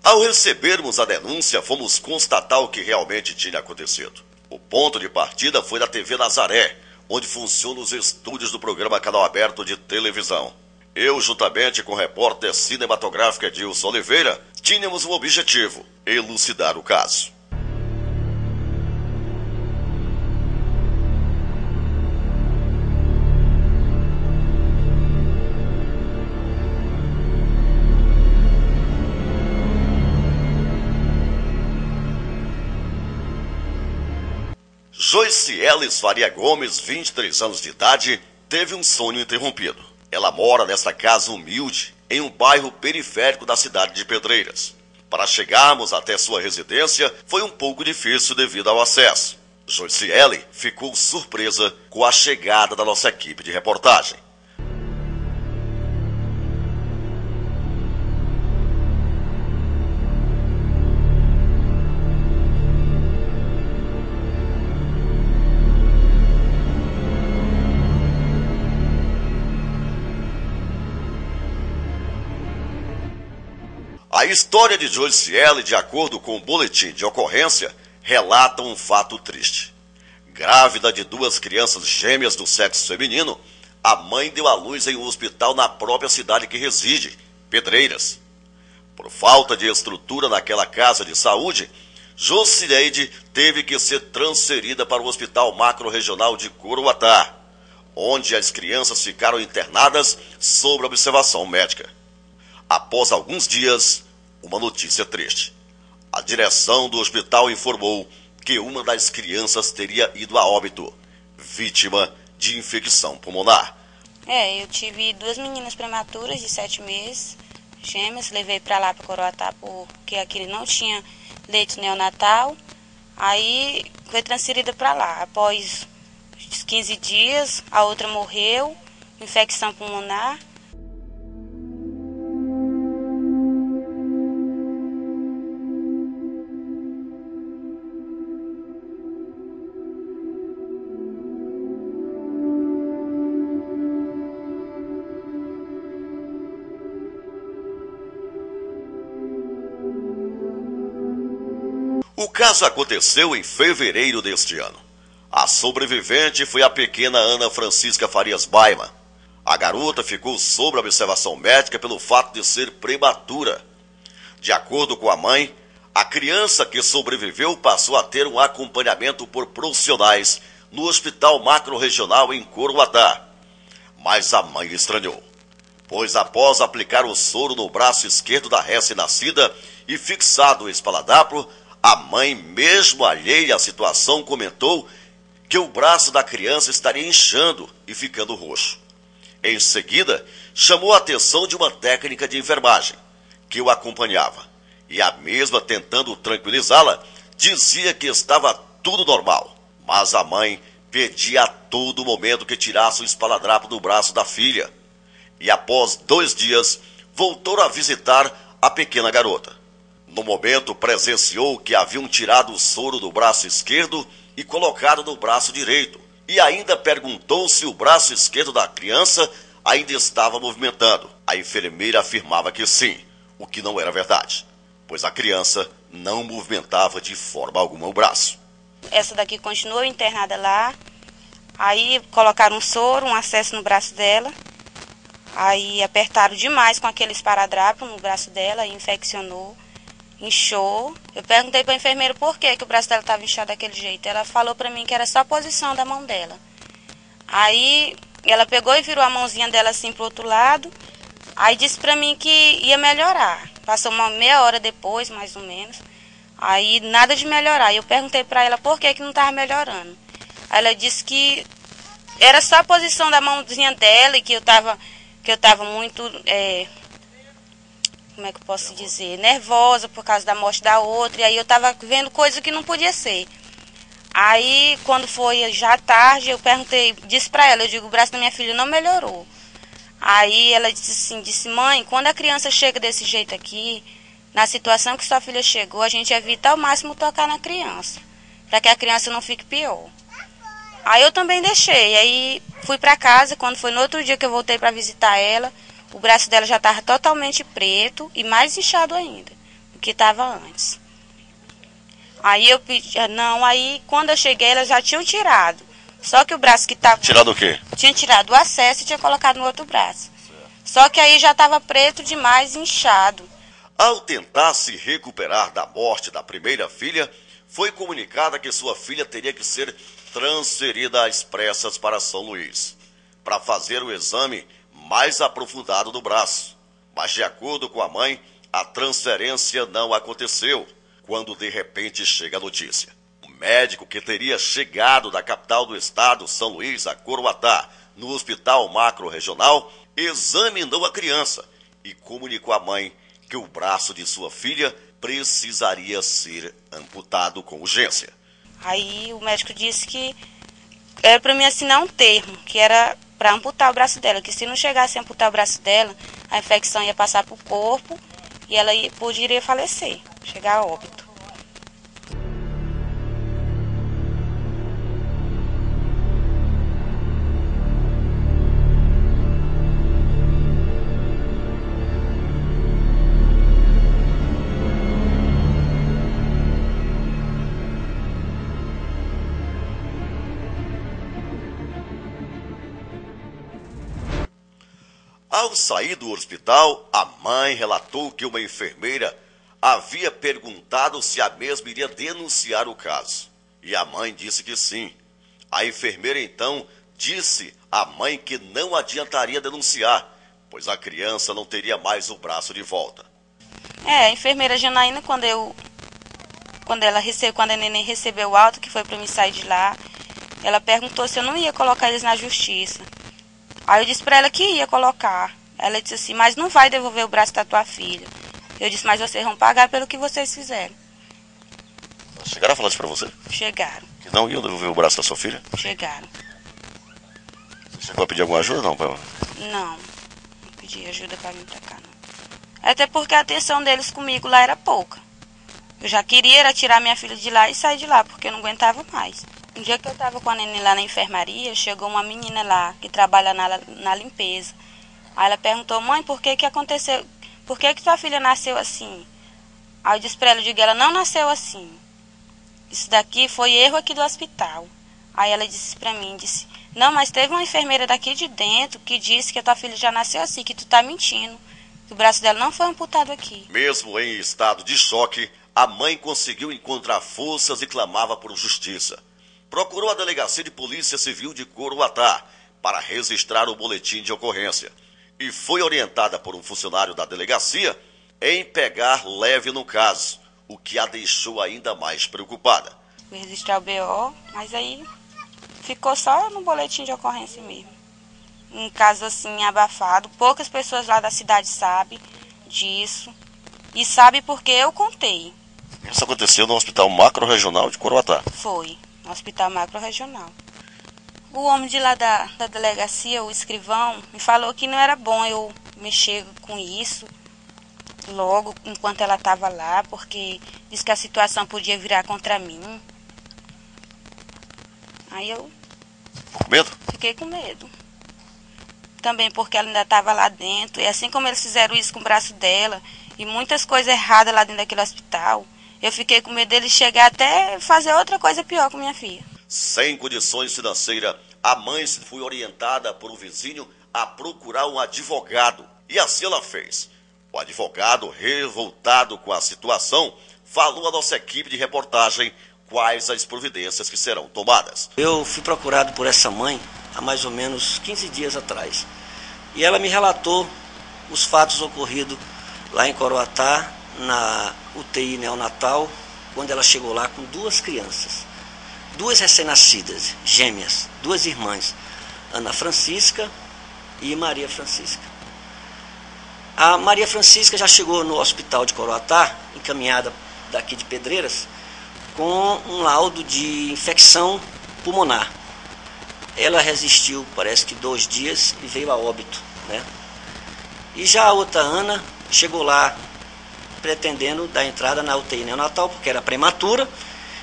Ao recebermos a denúncia, fomos constatar o que realmente tinha acontecido. O ponto de partida foi na TV Nazaré, onde funcionam os estúdios do programa Canal Aberto de televisão. Eu, juntamente com o repórter cinematográfico Edilson Oliveira, tínhamos um objetivo: elucidar o caso. Joiciele Faria Gomes, 23 anos de idade, teve um sonho interrompido. Ela mora nesta casa humilde, em um bairro periférico da cidade de Pedreiras. Para chegarmos até sua residência, foi um pouco difícil devido ao acesso. Joiciele ficou surpresa com a chegada da nossa equipe de reportagem. A história de Joiciele, de acordo com o boletim de ocorrência, relata um fato triste. Grávida de 2 crianças gêmeas do sexo feminino, a mãe deu à luz em um hospital na própria cidade que reside, Pedreiras. Por falta de estrutura naquela casa de saúde, Joiciele teve que ser transferida para o Hospital Macro-Regional de Coroatá, onde as crianças ficaram internadas sob observação médica. Após alguns dias, uma notícia triste. A direção do hospital informou que uma das crianças teria ido a óbito, vítima de infecção pulmonar. Eu tive 2 meninas prematuras de 7 meses, gêmeas, levei para lá para Coroatá porque aqui não tinha leito neonatal. Aí foi transferida para lá. Após 15 dias, a outra morreu, infecção pulmonar. O caso aconteceu em fevereiro deste ano. A sobrevivente foi a pequena Ana Francisca Farias Baima. A garota ficou sob observação médica pelo fato de ser prematura. De acordo com a mãe, a criança que sobreviveu passou a ter um acompanhamento por profissionais no Hospital Macro-Regional em Coroatá. Mas a mãe estranhou, pois após aplicar o soro no braço esquerdo da recém-nascida e fixado o esparadrapo, a mãe, mesmo alheia à situação, comentou que o braço da criança estaria inchando e ficando roxo. Em seguida, chamou a atenção de uma técnica de enfermagem, que o acompanhava, e a mesma, tentando tranquilizá-la, dizia que estava tudo normal. Mas a mãe pedia a todo momento que tirasse o esparadrapo do braço da filha. E após 2 dias, voltou a visitar a pequena garota. No momento, presenciou que haviam tirado o soro do braço esquerdo e colocado no braço direito. E ainda perguntou se o braço esquerdo da criança ainda estava movimentando. A enfermeira afirmava que sim, o que não era verdade, pois a criança não movimentava de forma alguma o braço. Essa daqui continuou internada lá. Aí colocaram um soro, um acesso no braço dela. Aí apertaram demais com aquele esparadrapo no braço dela e infeccionou. Inchou. Eu perguntei para a enfermeira por que o braço dela estava inchado daquele jeito. Ela falou para mim que era só a posição da mão dela. Aí ela pegou e virou a mãozinha dela assim pro outro lado. Aí disse para mim que ia melhorar. Passou uma meia hora depois, mais ou menos. Aí nada de melhorar. Eu perguntei para ela por que não estava melhorando. Aí ela disse que era só a posição da mãozinha dela e que eu estava muito... como é que eu posso dizer, nervosa por causa da morte da outra, e aí eu estava vendo coisa que não podia ser. Aí, quando foi já tarde, eu perguntei, disse para ela, eu digo, o braço da minha filha não melhorou. Aí ela disse, mãe, quando a criança chega desse jeito aqui, na situação que sua filha chegou, a gente evita ao máximo tocar na criança, para que a criança não fique pior. Aí eu também deixei, aí fui para casa, quando foi no outro dia que eu voltei para visitar ela, o braço dela já estava totalmente preto e mais inchado ainda. que estava antes. Aí eu pedi, não, aí quando eu cheguei elas já tinham tirado. Só que o braço que estava... Tirado o quê? Tinha tirado o acesso e tinha colocado no outro braço. Só que aí já estava preto demais, inchado. Ao tentar se recuperar da morte da primeira filha, foi comunicada que sua filha teria que ser transferida às pressas para São Luís, para fazer o exame mais aprofundado do braço. Mas, de acordo com a mãe, a transferência não aconteceu, quando de repente chega a notícia. O médico que teria chegado da capital do estado, São Luís, a Coroatá, no hospital macro-regional, examinou a criança e comunicou à mãe que o braço de sua filha precisaria ser amputado com urgência. Aí o médico disse que era para mim assinar um termo, que era para amputar o braço dela, que se não chegasse a amputar o braço dela, a infecção ia passar para o corpo e ela poderia falecer, chegar a óbito. Ao sair do hospital, a mãe relatou que uma enfermeira havia perguntado se a mesma iria denunciar o caso. E a mãe disse que sim. A enfermeira então disse à mãe que não adiantaria denunciar, pois a criança não teria mais o braço de volta. A enfermeira Janaína, quando a neném recebeu o alta, que foi para mim sair de lá, ela perguntou se eu não ia colocar eles na justiça. Aí eu disse para ela que ia colocar. Ela disse assim, mas não vai devolver o braço da tua filha. Eu disse, mas vocês vão pagar pelo que vocês fizeram. Chegaram a falar isso para você? Chegaram. Que não iam devolver o braço da sua filha? Chegaram. Você chegou a pedir alguma ajuda, não, pai? Não pedi ajuda para vir para cá, não. Até porque a atenção deles comigo lá era pouca. Eu já queria tirar minha filha de lá e sair de lá, porque eu não aguentava mais. Um dia que eu estava com a neném lá na enfermaria, chegou uma menina lá, que trabalha na limpeza. Aí ela perguntou, mãe, por que aconteceu? Por que tua filha nasceu assim? Aí eu disse para ela, ela não nasceu assim. Isso daqui foi erro aqui do hospital. Aí ela disse para mim, não, mas teve uma enfermeira daqui de dentro que disse que a tua filha já nasceu assim, que tu tá mentindo. Que o braço dela não foi amputado aqui. Mesmo em estado de choque, a mãe conseguiu encontrar forças e clamava por justiça. Procurou a Delegacia de Polícia Civil de Coroatá para registrar o boletim de ocorrência e foi orientada por um funcionário da delegacia em pegar leve no caso, o que a deixou ainda mais preocupada. Fui registrar o BO, mas aí ficou só no boletim de ocorrência mesmo. Um caso assim abafado, poucas pessoas lá da cidade sabem disso e sabem porque eu contei. Isso aconteceu no Hospital Macro-Regional de Coroatá? Foi. Hospital Macro-Regional. O homem de lá da delegacia, o escrivão, me falou que não era bom eu mexer com isso logo enquanto ela estava lá, porque disse que a situação podia virar contra mim. Aí eu... Ficou com medo? Fiquei com medo. Também porque ela ainda estava lá dentro, e assim como eles fizeram isso com o braço dela, e muitas coisas erradas lá dentro daquele hospital, eu fiquei com medo dele chegar até fazer outra coisa pior com minha filha. Sem condições financeiras, a mãe foi orientada por um vizinho a procurar um advogado. E assim ela fez. O advogado, revoltado com a situação, falou à nossa equipe de reportagem quais as providências que serão tomadas. Eu fui procurado por essa mãe há mais ou menos 15 dias atrás. E ela me relatou os fatos ocorridos lá em Coroatá, na UTI neonatal, quando ela chegou lá com duas crianças, duas recém-nascidas, gêmeas, duas irmãs, Ana Francisca e Maria Francisca. A Maria Francisca já chegou no hospital de Coroatá, encaminhada daqui de Pedreiras, com um laudo de infecção pulmonar. Ela resistiu, parece que 2 dias, e veio a óbito, né? E já a outra Ana chegou lá pretendendo dar entrada na UTI neonatal, porque era prematura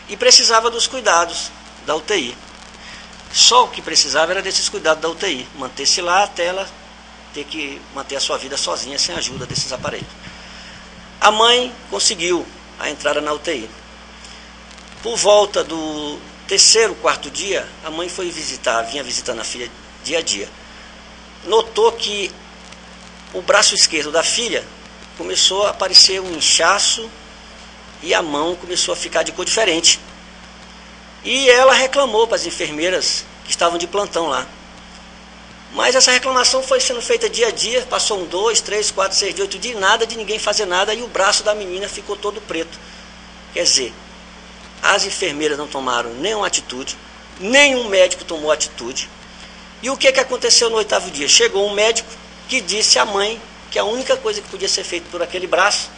e precisava dos cuidados da UTI. Só o que precisava era desses cuidados da UTI, manter-se lá até ela ter que manter a sua vida sozinha, sem a ajuda desses aparelhos. A mãe conseguiu a entrada na UTI. Por volta do terceiro, quarto dia, a mãe foi visitar, vinha visitando a filha dia a dia. Notou que o braço esquerdo da filha começou a aparecer um inchaço e a mão começou a ficar de cor diferente. E ela reclamou para as enfermeiras que estavam de plantão lá. Mas essa reclamação foi sendo feita dia a dia, passou 1, 2, 3, 4, 6, 8 dias, nada de ninguém fazer nada, e o braço da menina ficou todo preto. Quer dizer, as enfermeiras não tomaram nenhuma atitude, nenhum médico tomou atitude. E o que aconteceu no 8º dia? Chegou um médico que disse à mãe que a única coisa que podia ser feita por aquele braço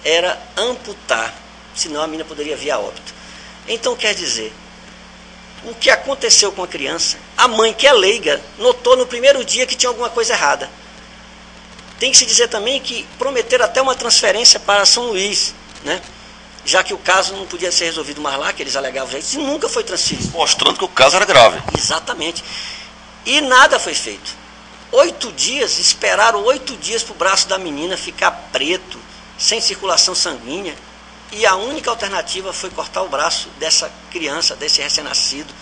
era amputar, senão a menina poderia vir a óbito. Então quer dizer, o que aconteceu com a criança, a mãe, que é leiga, notou no primeiro dia que tinha alguma coisa errada. Tem que se dizer também que prometeram até uma transferência para São Luís, né? Já que o caso não podia ser resolvido mais lá, que eles alegavam isso, nunca foi transferido. Mostrando que o caso era grave. Exatamente. E nada foi feito. 8 dias, esperaram 8 dias para o braço da menina ficar preto, sem circulação sanguínea. E a única alternativa foi cortar o braço dessa criança, desse recém-nascido.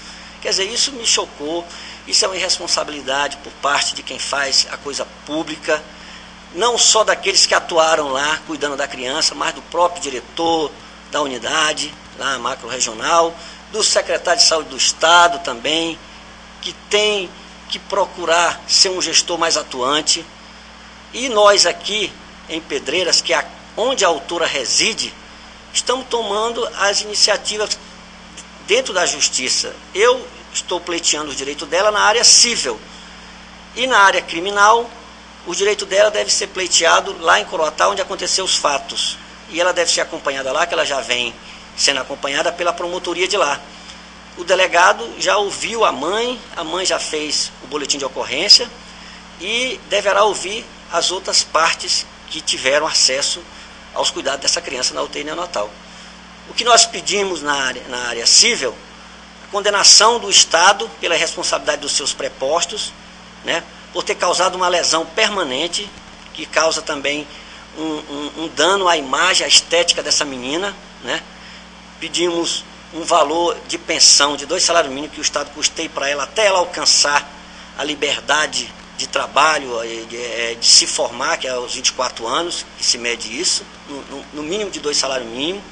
Quer dizer, isso me chocou. Isso é uma irresponsabilidade por parte de quem faz a coisa pública, não só daqueles que atuaram lá cuidando da criança, mas do próprio diretor da unidade, lá macro-regional, do secretário de saúde do estado também, que tem que procurar ser um gestor mais atuante. E nós aqui em Pedreiras, que é onde a autora reside, estamos tomando as iniciativas dentro da justiça. Eu estou pleiteando o direito dela na área civil. E na área criminal, o direito dela deve ser pleiteado lá em Coroatá, onde aconteceu os fatos. E ela deve ser acompanhada lá, que ela já vem sendo acompanhada pela promotoria de lá. O delegado já ouviu a mãe já fez o boletim de ocorrência e deverá ouvir as outras partes que tiveram acesso aos cuidados dessa criança na UTI neonatal. O que nós pedimos na área civil, a condenação do Estado pela responsabilidade dos seus prepostos, né, por ter causado uma lesão permanente, que causa também um dano à imagem, à estética dessa menina, né. Pedimos um valor de pensão de 2 salários mínimos que o Estado custeie para ela, até ela alcançar a liberdade de trabalho, de se formar, que é aos 24 anos, que se mede isso, no mínimo de 2 salários mínimos.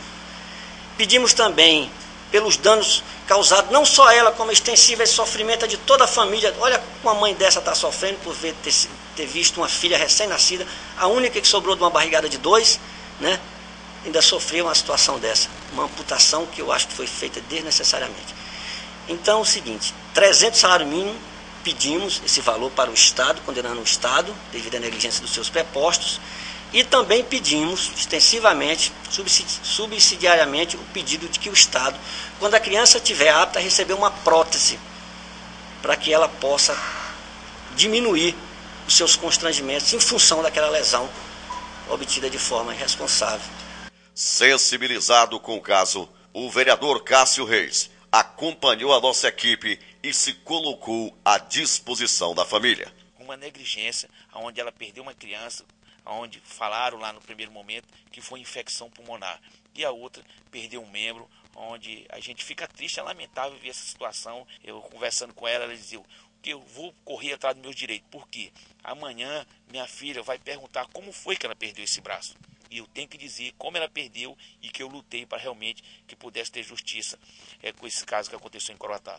Pedimos também pelos danos causados, não só a ela, como extensível esse sofrimento de toda a família. Olha como a mãe dessa está sofrendo por ter visto uma filha recém-nascida, a única que sobrou de uma barrigada de 2, né? Ainda sofreu uma situação dessa, uma amputação que eu acho que foi feita desnecessariamente. Então é o seguinte, 300 salários mínimos, pedimos esse valor para o Estado, condenando o Estado devido à negligência dos seus prepostos, e também pedimos extensivamente, subsidiariamente, o pedido de que o Estado, quando a criança estiver apta a receber uma prótese, para que ela possa diminuir os seus constrangimentos em função daquela lesão obtida de forma irresponsável. Sensibilizado com o caso, o vereador Cássio Reis acompanhou a nossa equipe e se colocou à disposição da família. Uma negligência, onde ela perdeu uma criança, onde falaram lá no primeiro momento que foi infecção pulmonar. E a outra perdeu um membro, onde a gente fica triste, é lamentável ver essa situação. Eu conversando com ela, ela dizia que eu vou correr atrás dos meus direitos. Por quê? Amanhã minha filha vai perguntar como foi que ela perdeu esse braço. E eu tenho que dizer como ela perdeu e que eu lutei para realmente que pudesse ter justiça com esse caso que aconteceu em Coroatá.